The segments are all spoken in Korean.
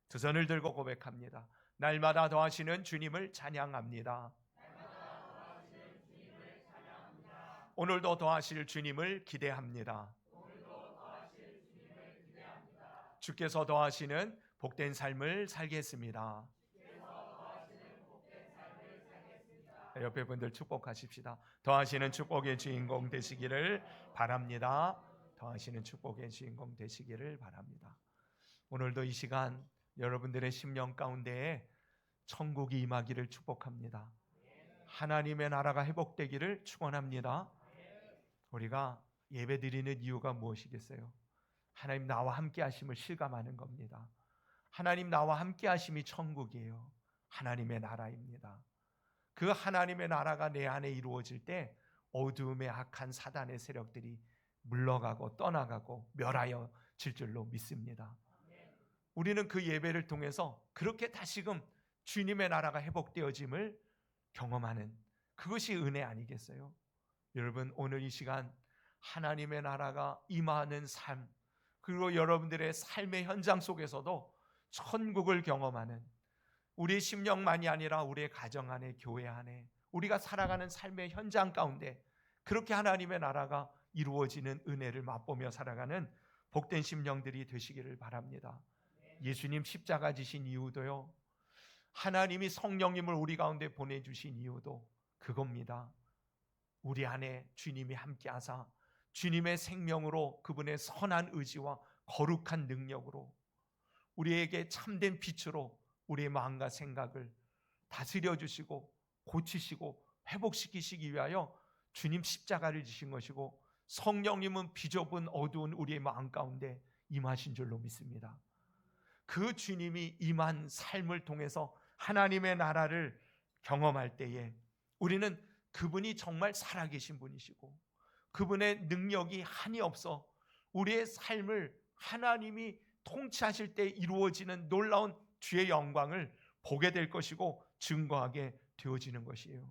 두 손을 들고 고백합니다. 날마다 더하시는 주님을 찬양합니다. 오늘도 더하실 주님을 기대합니다. 주께서 더하시는 복된 삶을 살겠습니다. 옆에 분들 축복하십시다. 더하시는 축복의 주인공 되시기를 바랍니다. 더하시는 축복의 주인공 되시기를 바랍니다. 오늘도 이 시간 여러분들의 심령 가운데에 천국이 임하기를 축복합니다. 하나님의 나라가 회복되기를 축원합니다. 우리가 예배드리는 이유가 무엇이겠어요? 하나님 나와 함께 하심을 실감하는 겁니다. 하나님 나와 함께 하심이 천국이에요. 하나님의 나라입니다. 그 하나님의 나라가 내 안에 이루어질 때 어두움의 악한 사단의 세력들이 물러가고 떠나가고 멸하여 질 줄로 믿습니다. 우리는 그 예배를 통해서 그렇게 다시금 주님의 나라가 회복되어짐을 경험하는 그것이 은혜 아니겠어요? 여러분, 오늘 이 시간 하나님의 나라가 임하는 삶, 그리고 여러분들의 삶의 현장 속에서도 천국을 경험하는 우리의 심령만이 아니라 우리의 가정 안에, 교회 안에, 우리가 살아가는 삶의 현장 가운데 그렇게 하나님의 나라가 이루어지는 은혜를 맛보며 살아가는 복된 심령들이 되시기를 바랍니다. 예수님 십자가 지신 이유도요, 하나님이 성령님을 우리 가운데 보내주신 이유도 그겁니다. 우리 안에 주님이 함께하사 주님의 생명으로, 그분의 선한 의지와 거룩한 능력으로 우리에게 참된 빛으로 우리의 마음과 생각을 다스려 주시고 고치시고 회복시키시기 위하여 주님 십자가를 지신 것이고, 성령님은 비좁은 어두운 우리의 마음 가운데 임하신 줄로 믿습니다. 그 주님이 임한 삶을 통해서 하나님의 나라를 경험할 때에 우리는 그분이 정말 살아계신 분이시고 그분의 능력이 한이 없어 우리의 삶을 하나님이 통치하실 때 이루어지는 놀라운 주의 영광을 보게 될 것이고 증거하게 되어지는 것이에요.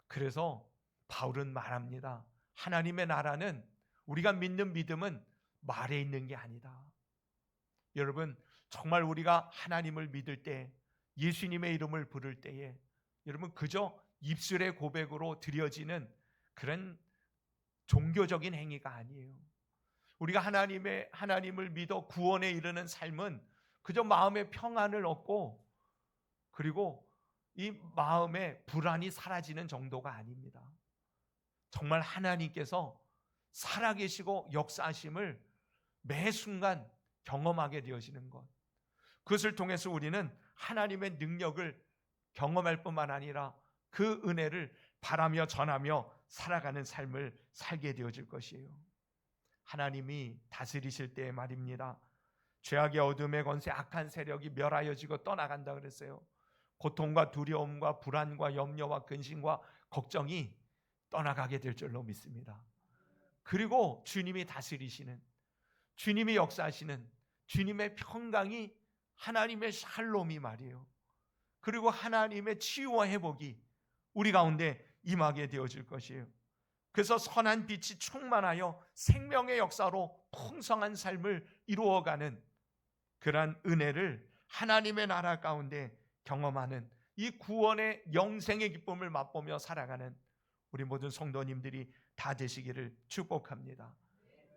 그래서 바울은 말합니다. 하나님의 나라는, 우리가 믿는 믿음은 말에 있는 게 아니다. 여러분, 정말 우리가 하나님을 믿을 때, 예수님의 이름을 부를 때에 여러분 그저 입술의 고백으로 드려지는 그런 종교적인 행위가 아니에요. 우리가 하나님을 믿어 구원에 이르는 삶은 그저 마음의 평안을 얻고 그리고 이 마음의 불안이 사라지는 정도가 아닙니다. 정말 하나님께서 살아계시고 역사하심을 매 순간 경험하게 되어지는 것, 그것을 통해서 우리는 하나님의 능력을 경험할 뿐만 아니라 그 은혜를 바라며 전하며 살아가는 삶을 살게 되어질 것이에요. 하나님이 다스리실 때 말입니다. 죄악의 어둠의 권세, 악한 세력이 멸하여지고 떠나간다 그랬어요. 고통과 두려움과 불안과 염려와 근심과 걱정이 떠나가게 될 줄로 믿습니다. 그리고 주님이 다스리시는, 주님이 역사하시는 주님의 평강이, 하나님의 샬롬이 말이에요. 그리고 하나님의 치유와 회복이 우리 가운데 임하게 되어질 것이에요. 그래서 선한 빛이 충만하여 생명의 역사로 풍성한 삶을 이루어가는 그러한 은혜를 하나님의 나라 가운데 경험하는, 이 구원의 영생의 기쁨을 맛보며 살아가는 우리 모든 성도님들이 다 되시기를 축복합니다.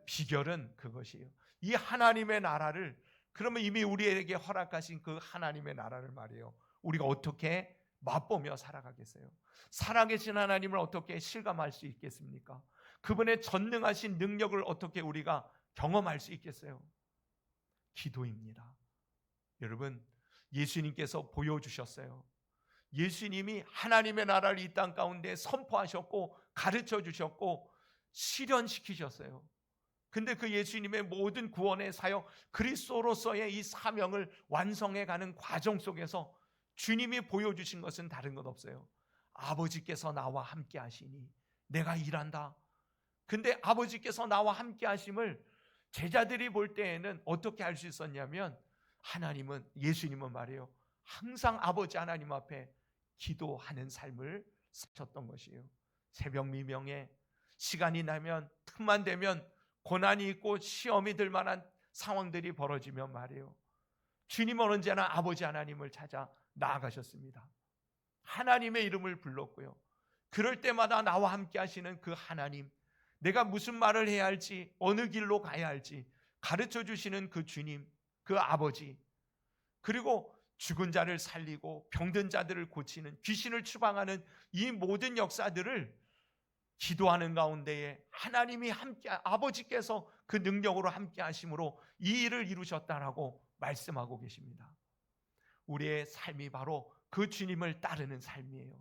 비결은 그것이에요. 이 하나님의 나라를, 그러면 이미 우리에게 허락하신 그 하나님의 나라를 말이에요, 우리가 어떻게 맛보며 살아가겠어요? 살아계신 하나님을 어떻게 실감할 수 있겠습니까? 그분의 전능하신 능력을 어떻게 우리가 경험할 수 있겠어요? 기도입니다. 여러분, 예수님께서 보여주셨어요. 예수님이 하나님의 나라를 이 땅 가운데 선포하셨고 가르쳐 주셨고 실현시키셨어요. 근데 그 예수님의 모든 구원의 사역, 그리스도로서의 이 사명을 완성해가는 과정 속에서 주님이 보여주신 것은 다른 것 없어요. 아버지께서 나와 함께 하시니 내가 일한다. 근데 아버지께서 나와 함께 하심을 제자들이 볼 때에는 어떻게 알 수 있었냐면, 하나님은, 예수님은 말이에요, 항상 아버지 하나님 앞에 기도하는 삶을 사셨던 것이에요. 새벽 미명에 시간이 나면, 틈만 되면 고난이 있고 시험이 들 만한 상황들이 벌어지면 말이에요, 주님은 언제나 아버지 하나님을 찾아 나아가셨습니다. 하나님의 이름을 불렀고요. 그럴 때마다 나와 함께 하시는 그 하나님, 내가 무슨 말을 해야 할지, 어느 길로 가야 할지 가르쳐 주시는 그 주님, 그 아버지, 그리고 죽은 자를 살리고 병든 자들을 고치는, 귀신을 추방하는 이 모든 역사들을 기도하는 가운데에 하나님이 함께, 아버지께서 그 능력으로 함께 하심으로 이 일을 이루셨다라고 말씀하고 계십니다. 우리의 삶이 바로 그 주님을 따르는 삶이에요.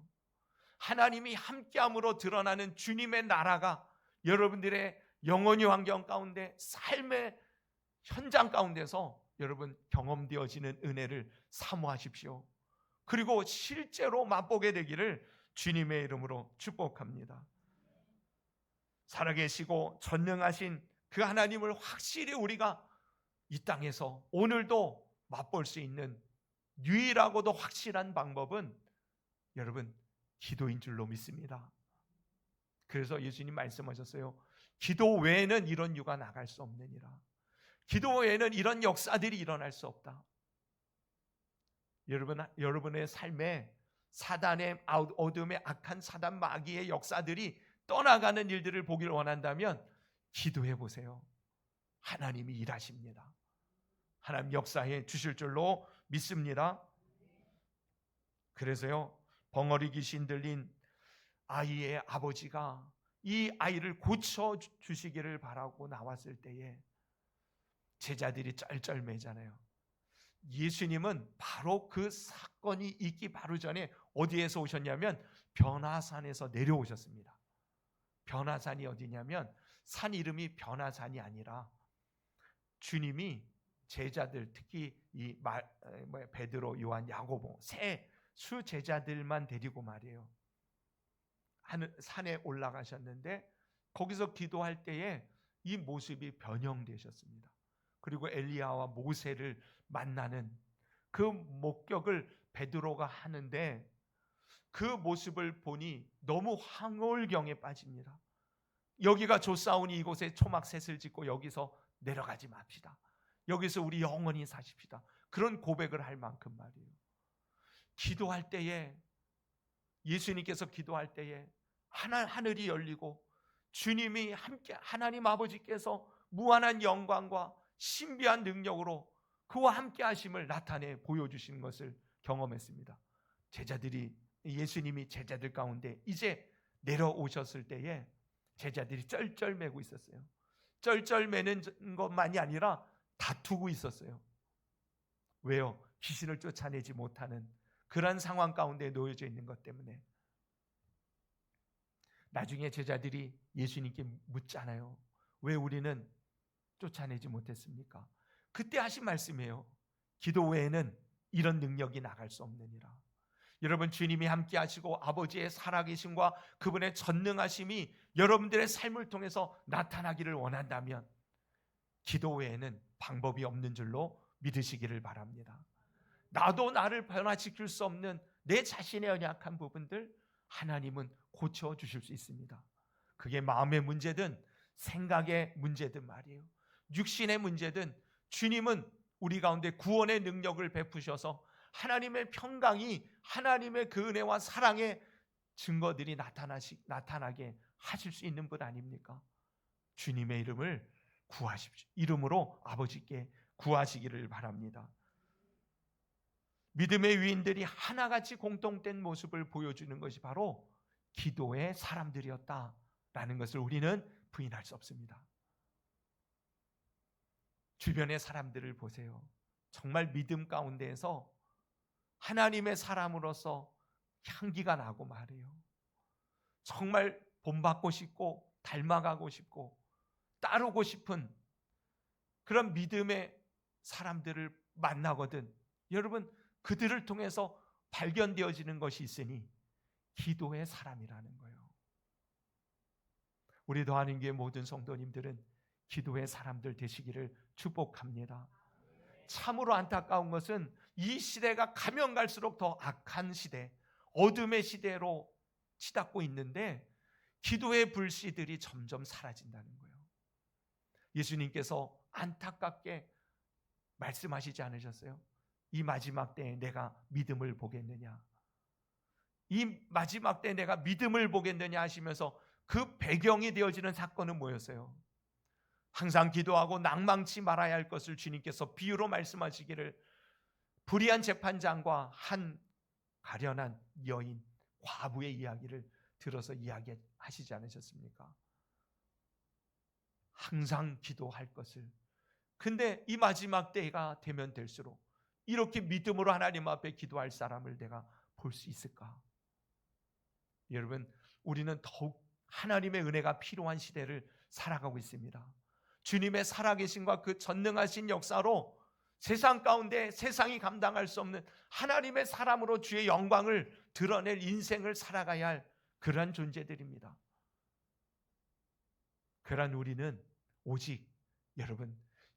하나님이 함께함으로 드러나는 주님의 나라가 여러분들의 영혼의 환경 가운데, 삶의 현장 가운데서 여러분 경험되어지는 은혜를 사모하십시오. 그리고 실제로 맛보게 되기를 주님의 이름으로 축복합니다. 살아계시고 전능하신 그 하나님을 확실히 우리가 이 땅에서 오늘도 맛볼 수 있는 유일하고도 확실한 방법은 여러분 기도인 줄로 믿습니다. 그래서 예수님 말씀하셨어요. 기도 외에는 이런 유가 나갈 수 없느니라. 기도 외에는 이런 역사들이 일어날 수 없다. 여러분의 삶에 사단의 어둠의 악한 사단 마귀의 역사들이 떠나가는 일들을 보기를 원한다면 기도해 보세요. 하나님이 일하십니다. 하나님 역사해 주실 줄로 믿습니다. 그래서요, 벙어리 귀신 들린 아이의 아버지가 이 아이를 고쳐 주시기를 바라고 나왔을 때에 제자들이 쩔쩔매잖아요. 예수님은 바로 그 사건이 있기 바로 전에 어디에서 오셨냐면 변화산에서 내려오셨습니다. 변화산이 어디냐면 산 이름이 변화산이 아니라 주님이 제자들, 특히 이 베드로, 요한, 야고보 세 수 제자들만 데리고 말이에요, 산에 올라가셨는데 거기서 기도할 때에 이 모습이 변형되셨습니다. 그리고 엘리야와 모세를 만나는 그 목격을 베드로가 하는데 그 모습을 보니 너무 황홀경에 빠집니다. 여기가 조사오니 이곳에 초막셋을 짓고 여기서 내려가지 맙시다. 여기서 우리 영원히 사십시다. 그런 고백을 할 만큼 말이에요. 기도할 때에, 예수님께서 기도할 때에 하늘이 열리고 주님이 함께, 하나님 아버지께서 무한한 영광과 신비한 능력으로 그와 함께 하심을 나타내 보여주시는 것을 경험했습니다. 제자들이, 예수님이 제자들 가운데 이제 내려오셨을 때에 제자들이 쩔쩔매고 있었어요. 쩔쩔매는 것만이 아니라 다투고 있었어요. 왜요? 귀신을 쫓아내지 못하는 그런 상황 가운데 놓여져 있는 것 때문에. 나중에 제자들이 예수님께 묻잖아요. 왜 우리는 쫓아내지 못했습니까? 그때 하신 말씀이에요. 기도 외에는 이런 능력이 나갈 수 없느니라. 여러분, 주님이 함께 하시고 아버지의 살아계심과 그분의 전능하심이 여러분들의 삶을 통해서 나타나기를 원한다면 기도 외에는 방법이 없는 줄로 믿으시기를 바랍니다. 나도 나를 변화시킬 수 없는 내 자신의 연약한 부분들 하나님은 고쳐주실 수 있습니다. 그게 마음의 문제든 생각의 문제든 말이에요. 육신의 문제든 주님은 우리 가운데 구원의 능력을 베푸셔서 하나님의 평강이, 하나님의 그 은혜와 사랑의 증거들이 나타나게 하실 수 있는 분 아닙니까? 주님의 이름을 구하십시오. 이름으로 아버지께 구하시기를 바랍니다. 믿음의 위인들이 하나같이 공통된 모습을 보여주는 것이 바로 기도의 사람들이었다라는 것을 우리는 부인할 수 없습니다. 주변의 사람들을 보세요. 정말 믿음 가운데에서 하나님의 사람으로서 향기가 나고 말이에요. 정말 본받고 싶고 닮아가고 싶고 따르고 싶은 그런 믿음의 사람들을 만나거든 여러분, 그들을 통해서 발견되어지는 것이 있으니 기도의 사람이라는 거예요. 우리 더하는교회 모든 성도님들은 기도의 사람들 되시기를 축복합니다. 참으로 안타까운 것은 이 시대가 가면 갈수록 더 악한 시대, 어둠의 시대로 치닫고 있는데 기도의 불씨들이 점점 사라진다는 거예요. 예수님께서 안타깝게 말씀하시지 않으셨어요? 이 마지막 때에 내가 믿음을 보겠느냐, 이 마지막 때에 내가 믿음을 보겠느냐 하시면서 그 배경이 되어지는 사건은 뭐였어요? 항상 기도하고 낭망치 말아야 할 것을 주님께서 비유로 말씀하시기를, 불의한 재판장과 한 가련한 여인, 과부의 이야기를 들어서 이야기하시지 않으셨습니까? 항상 기도할 것을. 근데 이 마지막 때가 되면 될수록 이렇게 믿음으로 하나님 앞에 기도할 사람을 내가 볼 수 있을까? 여러분, 우리는 더욱 하나님의 은혜가 필요한 시대를 살아가고 있습니다. 주님의 살아계심과 그 전능하신 역사로 세상 가운데 세상이 감당할 수 없는 하나님의 사람으로 주의 영광을 드러낼 인생을 살아가야 할 그러한 존재들입니다. 그러한 우리는 오직 여러분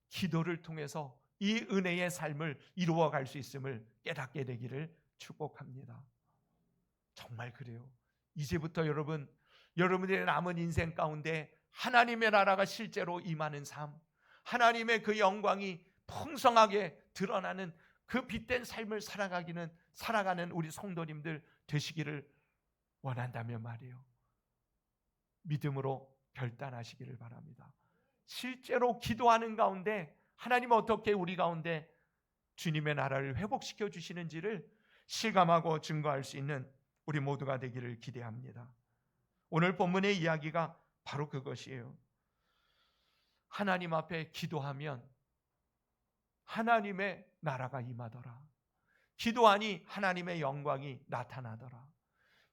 기도를 통해서 이 은혜의 삶을 이루어갈 수 있음을 깨닫게 되기를 축복합니다. 정말 그래요. 이제부터 여러분들의 남은 인생 가운데 하나님의 나라가 실제로 임하는 삶, 하나님의 그 영광이 풍성하게 드러나는 그 빛된 삶을 살아가는 우리 성도님들 되시기를 원한다면 말이에요. 믿음으로 결단하시기를 바랍니다. 실제로 기도하는 가운데 하나님은 어떻게 우리 가운데 주님의 나라를 회복시켜 주시는지를 실감하고 증거할 수 있는 우리 모두가 되기를 기대합니다. 오늘 본문의 이야기가 바로 그것이에요. 하나님 앞에 기도하면 하나님의 나라가 임하더라. 기도하니 하나님의 영광이 나타나더라.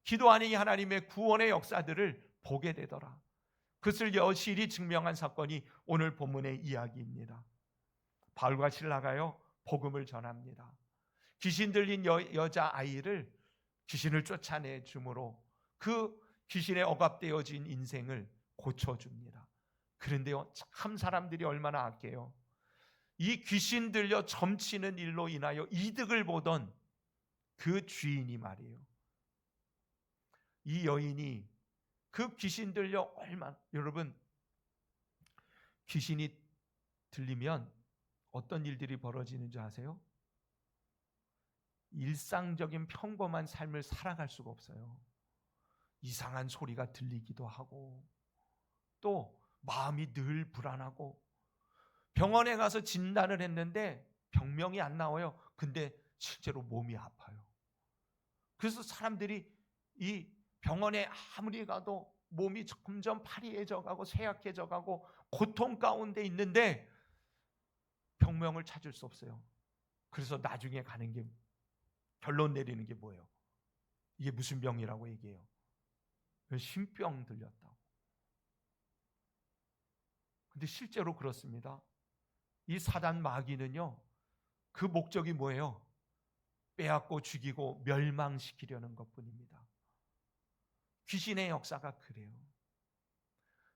기도하니 하나님의 구원의 역사들을 보게 되더라. 그것을 여실히 증명한 사건이 오늘 본문의 이야기입니다. 바울과 실라가요 복음을 전합니다. 귀신 들린 여자아이를 귀신을 쫓아내 줌으로 그 귀신에 억압되어진 인생을 고쳐줍니다. 그런데요, 참 사람들이 얼마나 악해요. 이 귀신 들려 점치는 일로 인하여 이득을 보던 그 주인이 말이에요, 이 여인이 그 귀신 들려 여러분, 귀신이 들리면 어떤 일들이 벌어지는지 아세요? 일상적인 평범한 삶을 살아갈 수가 없어요. 이상한 소리가 들리기도 하고, 또 마음이 늘 불안하고, 병원에 가서 진단을 했는데 병명이 안 나와요. 근데 실제로 몸이 아파요. 그래서 사람들이 이 병원에 아무리 가도 몸이 점점 파리해져 가고 쇠약해져 가고 고통 가운데 있는데 병명을 찾을 수 없어요. 그래서 나중에 가는 게, 결론 내리는 게 뭐예요? 이게 무슨 병이라고 얘기해요? 신병 들렸다고. 근데 실제로 그렇습니다. 이 사단 마귀는요, 그 목적이 뭐예요? 빼앗고 죽이고 멸망시키려는 것뿐입니다. 귀신의 역사가 그래요.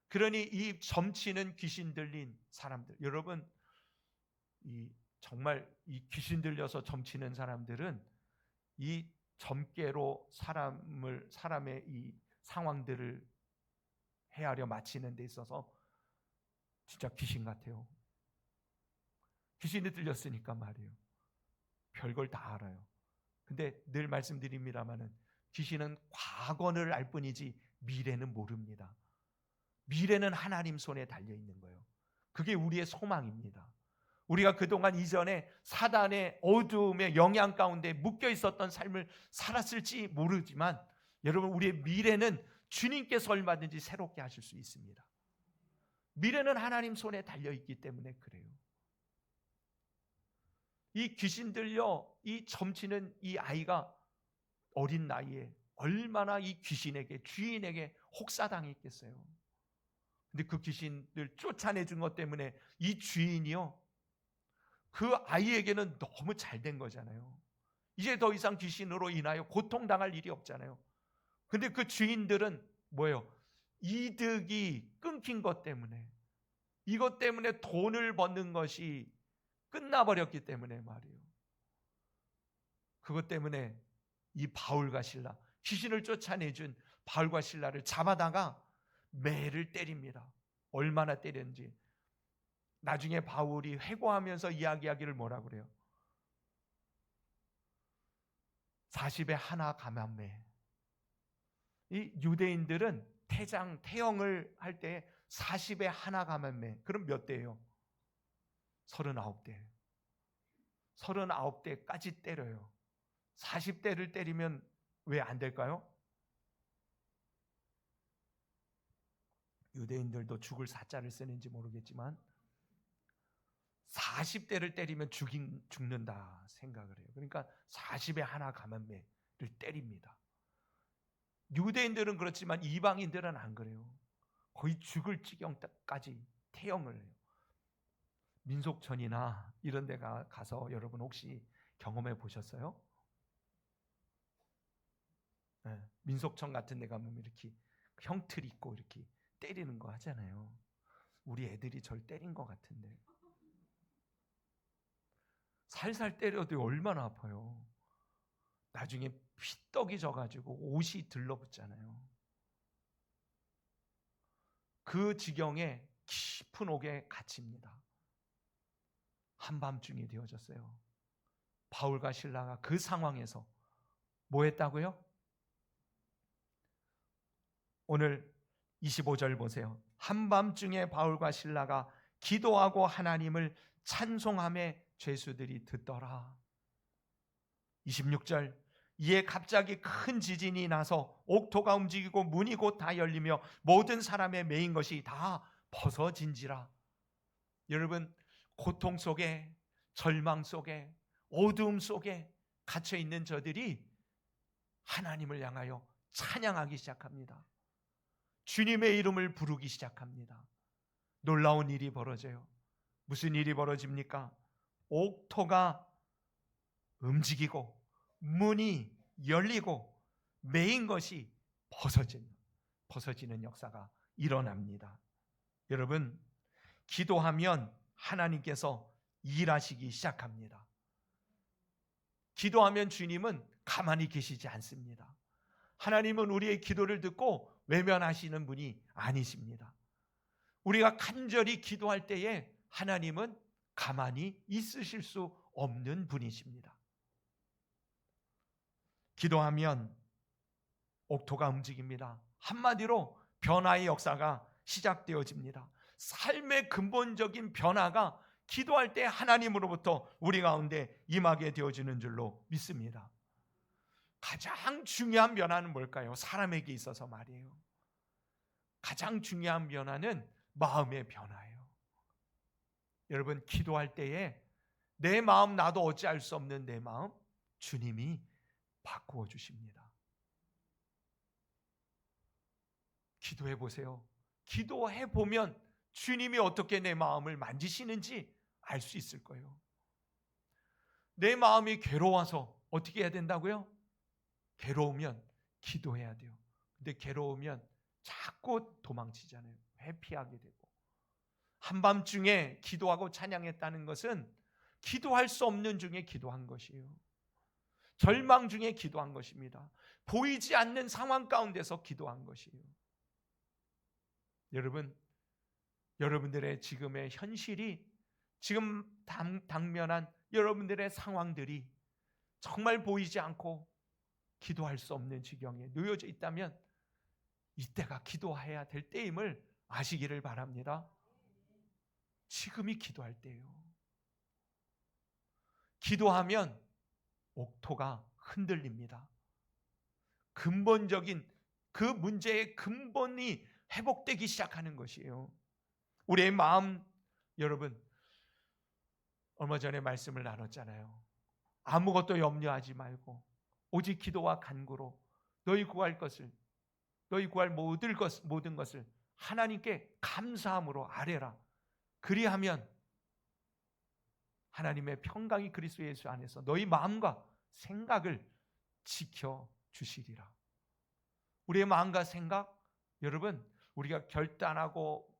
그러니 이 점치는 귀신 들린 사람들, 여러분, 정말 이 귀신 들려서 점치는 사람들은 이 점괘로 사람의 이 상황들을 헤아려 맞히는 데 있어서 진짜 귀신 같아요. 귀신이 들렸으니까 말이에요, 별걸 다 알아요. 근데 늘 말씀드립니다마는 귀신은 과거를 알 뿐이지 미래는 모릅니다. 미래는 하나님 손에 달려 있는 거예요. 그게 우리의 소망입니다. 우리가 그동안 이전에 사단의 어두움의 영향 가운데 묶여 있었던 삶을 살았을지 모르지만 여러분, 우리의 미래는 주님께서 얼마든지 새롭게 하실 수 있습니다. 미래는 하나님 손에 달려 있기 때문에 그래요. 이 귀신 들려 이 점치는 이 아이가 어린 나이에 얼마나 이 귀신에게, 주인에게 혹사당했겠어요. 근데 그 귀신들 쫓아내준 것 때문에 이 주인이요, 그 아이에게는 너무 잘된 거잖아요. 이제 더 이상 귀신으로 인하여 고통당할 일이 없잖아요. 근데 그 주인들은 뭐예요? 이득이 끊긴 것 때문에, 이것 때문에 돈을 버는 것이 끝나버렸기 때문에 말이에요. 그것 때문에 이 바울과 실라, 귀신을 쫓아내준 바울과 실라를 잡아다가 매를 때립니다. 얼마나 때렸는지 나중에 바울이 회고하면서 이야기하기를 뭐라고 그래요? 40에 하나 가만매. 이 유대인들은 태영을 할 때 40에 하나 가만매. 그럼 몇 대예요? 39대. 39대까지 때려요. 40대를 때리면 왜 안 될까요? 유대인들도 죽을 사자를 쓰는지 모르겠지만 40대를 때리면 죽는다 생각을 해요. 그러니까 40에 하나 가만매를 때립니다. 유대인들은 그렇지만 이방인들은 안 그래요. 거의 죽을 지경까지 태형을 해요. 민속촌이나 이런 데 가서 여러분 혹시 경험해 보셨어요? 네, 민속촌 같은 데 가면 이렇게 형틀 있고 이렇게 때리는 거 하잖아요. 우리 애들이 절 때린 것 같은데 살살 때려도 얼마나 아파요. 나중에 피떡이 져가지고 옷이 들러붙잖아요. 그 지경에 깊은 옥에 갇힙니다. 한밤중이 되어졌어요. 바울과 실라가 그 상황에서 뭐 했다고요? 오늘 25절 보세요. 한밤중에 바울과 실라가 기도하고 하나님을 찬송하며 죄수들이 듣더라. 26절 이에 갑자기 큰 지진이 나서 옥토가 움직이고 문이 곧 다 열리며 모든 사람의 매인 것이 다 벗어진지라. 여러분, 고통 속에, 절망 속에, 어두움 속에 갇혀 있는 저들이 하나님을 향하여 찬양하기 시작합니다. 주님의 이름을 부르기 시작합니다. 놀라운 일이 벌어져요. 무슨 일이 벌어집니까? 옥토가 움직이고 문이 열리고 매인 것이 벗어지는 역사가 일어납니다. 여러분, 기도하면 하나님께서 일하시기 시작합니다. 기도하면 주님은 가만히 계시지 않습니다. 하나님은 우리의 기도를 듣고 외면하시는 분이 아니십니다. 우리가 간절히 기도할 때에 하나님은 가만히 있으실 수 없는 분이십니다. 기도하면 옥토가 움직입니다. 한마디로 변화의 역사가 시작되어집니다. 삶의 근본적인 변화가 기도할 때 하나님으로부터 우리 가운데 임하게 되어지는 줄로 믿습니다. 가장 중요한 변화는 뭘까요? 사람에게 있어서 말이에요. 가장 중요한 변화는 마음의 변화예요. 여러분, 기도할 때에 내 마음, 나도 어찌할 수 없는 내 마음, 주님이 바꾸어 주십니다. 기도해 보세요. 기도해 보면 주님이 어떻게 내 마음을 만지시는지 알 수 있을 거예요. 내 마음이 괴로워서 어떻게 해야 된다고요? 괴로우면 기도해야 돼요. 근데 괴로우면 자꾸 도망치잖아요. 회피하게 되고. 한밤중에 기도하고 찬양했다는 것은 기도할 수 없는 중에 기도한 것이에요. 절망 중에 기도한 것입니다. 보이지 않는 상황 가운데서 기도한 것이에요. 여러분, 여러분들의 지금의 현실이, 지금 당면한 여러분들의 상황들이 정말 보이지 않고 기도할 수 없는 지경에 놓여져 있다면 이때가 기도해야 될 때임을 아시기를 바랍니다. 지금이 기도할 때예요. 기도하면 옥토가 흔들립니다. 근본적인 그 문제의 근본이 회복되기 시작하는 것이에요. 우리의 마음, 여러분, 얼마 전에 말씀을 나눴잖아요. 아무것도 염려하지 말고 오직 기도와 간구로 너희 구할 모든 것을 하나님께 감사함으로 아뢰라. 그리하면 하나님의 평강이 그리스도 예수 안에서 너희 마음과 생각을 지켜주시리라. 우리의 마음과 생각, 여러분, 우리가 결단하고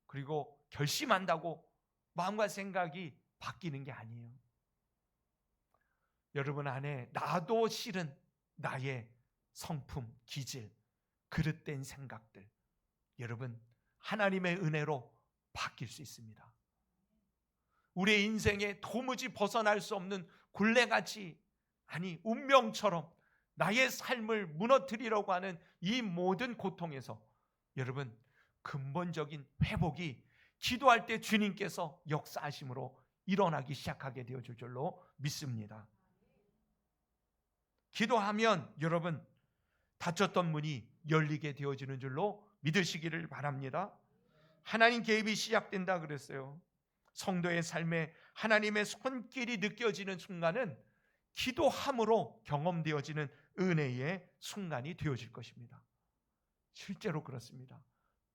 그리고 결심한다고 마음과 생각이 바뀌는 게 아니에요. 여러분 안에 나도 싫은 나의 성품, 기질, 그릇된 생각들, 여러분 하나님의 은혜로 바뀔 수 있습니다. 우리의 인생에 도무지 벗어날 수 없는 굴레같이, 아니 운명처럼 나의 삶을 무너뜨리려고 하는 이 모든 고통에서 여러분 근본적인 회복이 기도할 때 주님께서 역사하심으로 일어나기 시작하게 되어질 줄로 믿습니다. 기도하면 여러분 닫혔던 문이 열리게 되어지는 줄로 믿으시기를 바랍니다. 하나님 개입이 시작된다 그랬어요. 성도의 삶에 하나님의 손길이 느껴지는 순간은 기도함으로 경험되어지는 은혜의 순간이 되어질 것입니다. 실제로 그렇습니다.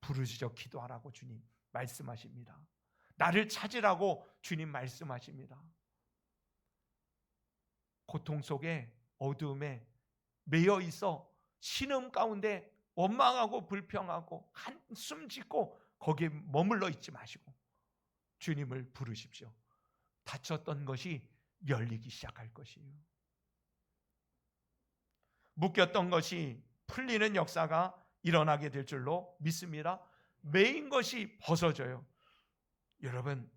부르짖어 기도하라고 주님 말씀하십니다. 나를 찾으라고 주님 말씀하십니다. 고통 속에 어두움에 매여 있어 신음 가운데 원망하고 불평하고 한숨 짓고 거기에 머물러 있지 마시고 주님을 부르십시오. 닫혔던 것이 열리기 시작할 것이에요. 묶였던 것이 풀리는 역사가 일어나게 될 줄로 믿습니다. 매인 것이 벗어져요. 여러분,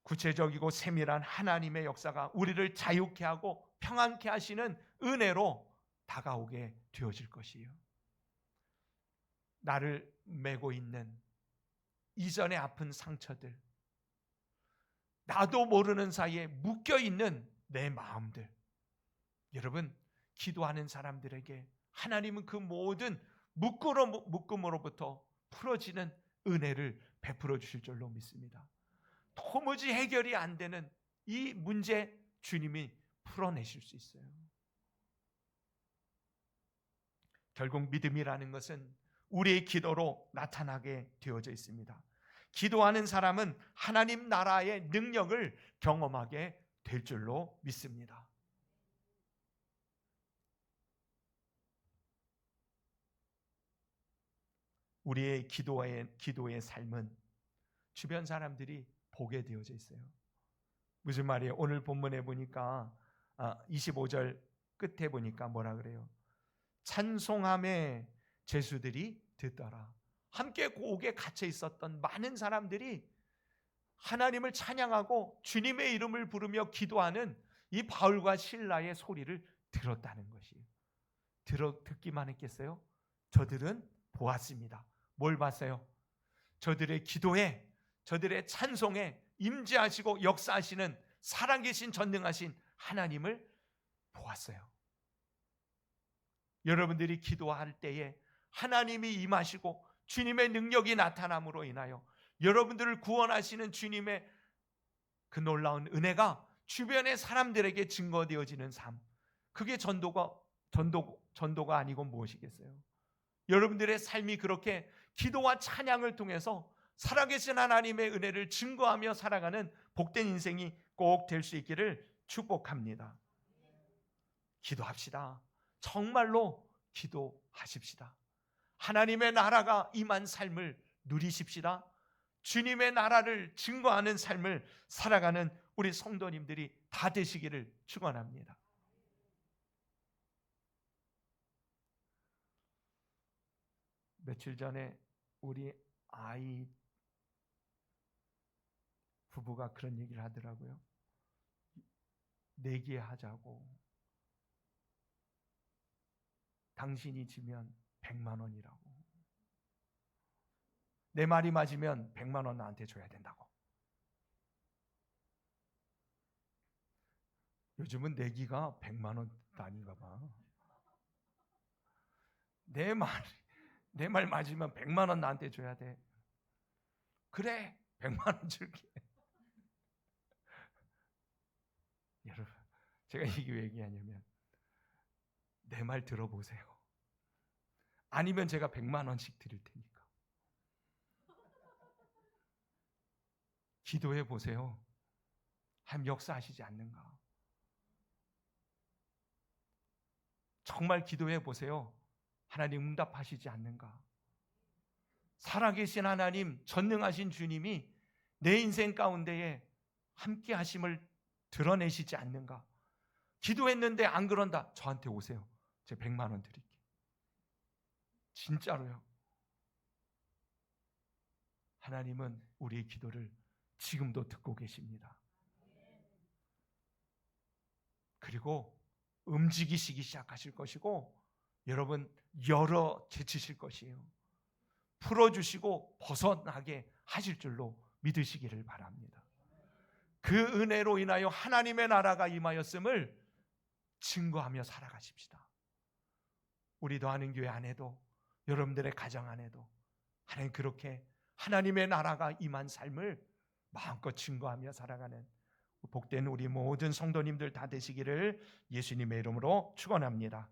구체적이고 세밀한 하나님의 역사가 우리를 자유케 하고 평안케 하시는 은혜로 다가오게 되어질 것이에요. 나를 메고 있는 이전의 아픈 상처들, 나도 모르는 사이에 묶여있는 내 마음들, 여러분 기도하는 사람들에게 하나님은 그 모든 묶음으로부터 풀어지는 은혜를 베풀어 주실 줄로 믿습니다. 도무지 해결이 안 되는 이 문제 주님이 풀어내실 수 있어요. 결국 믿음이라는 것은 우리의 기도로 나타나게 되어져 있습니다. 기도하는 사람은 하나님 나라의 능력을 경험하게 될 줄로 믿습니다. 우리의 기도의 삶은 주변 사람들이 보게 되어져 있어요. 무슨 말이에요? 오늘 본문에 보니까 25절 끝에 보니까 뭐라 그래요? 찬송함의 제수들이 듣더라. 함께 고옥에 갇혀 있었던 많은 사람들이 하나님을 찬양하고 주님의 이름을 부르며 기도하는 이 바울과 실라의 소리를 들었다는 것이에요. 듣기만 했겠어요? 저들은 보았습니다. 뭘 봤어요? 저들의 기도에, 저들의 찬송에 임재하시고 역사하시는 살아계신 전능하신 하나님을 보았어요. 여러분들이 기도할 때에 하나님이 임하시고 주님의 능력이 나타남으로 인하여 여러분들을 구원하시는 주님의 그 놀라운 은혜가 주변의 사람들에게 증거되어지는 삶, 그게 전도가 아니고 무엇이겠어요? 여러분들의 삶이 그렇게 기도와 찬양을 통해서 살아계신 하나님의 은혜를 증거하며 살아가는 복된 인생이 꼭 될 수 있기를 축복합니다. 기도합시다. 정말로 기도하십시다. 하나님의 나라가 임한 삶을 누리십시다. 주님의 나라를 증거하는 삶을 살아가는 우리 성도님들이 다 되시기를 축원합니다. 며칠 전에 우리 아이 부부가 그런 얘기를 하더라고요. 내기하자고. 당신이 지면 100만 원이라고. 내 말이 맞으면 100만 원 나한테 줘야 된다고. 요즘은 내기가 100만 원 단위인가 봐. 내 말 맞으면 100만 원 나한테 줘야 돼. 그래, 100만 원 줄게. 여러분, 제가 이게 왜 얘기하냐면 내 말 들어보세요. 아니면 제가 100만 원씩 드릴 테니까. 기도해 보세요. 하나님 역사하시지 않는가? 정말 기도해 보세요. 하나님 응답하시지 않는가? 살아계신 하나님, 전능하신 주님이 내 인생 가운데에 함께 하심을 드러내시지 않는가? 기도했는데 안 그런다. 저한테 오세요. 제가 100만 원 드릴게요. 진짜로요. 하나님은 우리의 기도를 지금도 듣고 계십니다. 그리고 움직이시기 시작하실 것이고 여러분 열어 제치실 것이에요. 풀어주시고 벗어나게 하실 줄로 믿으시기를 바랍니다. 그 은혜로 인하여 하나님의 나라가 임하였음을 증거하며 살아가십시다. 우리도 하는 교회 안에도 여러분들의 가정 안에도 하나님 그렇게 하나님의 나라가 임한 삶을 마음껏 증거하며 살아가는 복된 우리 모든 성도님들 다 되시기를 예수님의 이름으로 축원합니다.